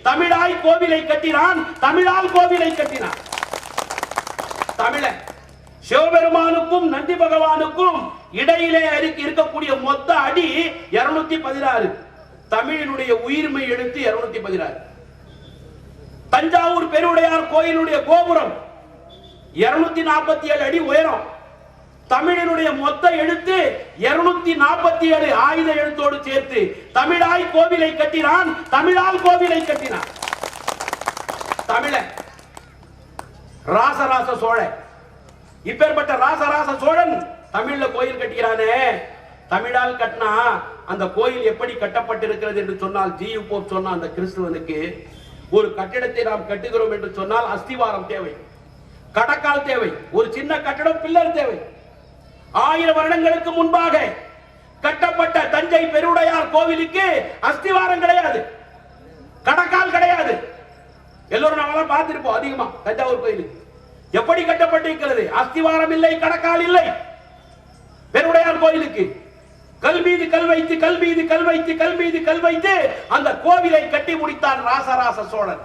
தமிழாய் கோவிலை கட்டினான், தமிழால் கோவிலை கட்டினான். தமிழன் சிவபெருமானுக்கும் நந்தி பகவானுக்கும் இடையிலே இருக்கக்கூடிய மொத்த அடி 216. தமிழினுடைய உயிர்மை எழுத்து 216. தஞ்சாவூர் பெருவுடையார் கோயிலுடைய கோபுரம் 247 அடி உயரம். தமிழினுடைய மொத்த எழுத்து 247 ஆயுத எழுத்தோடு சேர்த்து தமிழாய் கோவிலை கட்டினான், தமிழால் கோவிலை கட்டினான். தமிழன் ராசராச சோழன். இப்பேற்பட்ட ராசராச சோழன் தமிழ்ல கோயில் கட்டுகிறானே, தமிழால் கட்டினா அந்த கோயில் எப்படி கட்டப்பட்டிருக்கிறது என்று சொன்னால், ஜியு போப் சொன்ன அந்த கிறிஸ்துவனுக்கு ஒரு கட்டிடத்தை நாம் கட்டுகிறோம் என்று சொன்னால் அஸ்திவாரம் தேவை, கடக்கால் தேவை, ஒரு சின்ன கட்டடம் பில்லர் தேவை. 1000 வருடங்களுக்கு முன்பாக கட்டப்பட்ட தஞ்சை பெருவுடையார் கோவிலுக்கு அஸ்திவாரம் கிடையாது, கடக்கால் கிடையாது. எல்லோரும் நாம பார்த்திருப்போம் அதிகமா. தஞ்சாவூர் கோயிலுக்கு எப்படி கட்டப்பட்டிருக்கிறது? அஸ்திவாரம் இல்லை, கடக்கால் இல்லை. பெருவுடையார் கோயிலுக்கு கல் மீது கல் வைத்து, கல் மீது கல் வைத்து, கல் மீது கல் வைத்து அந்த கோவிலை கட்டி முடித்தான் ராசராச சோழன்.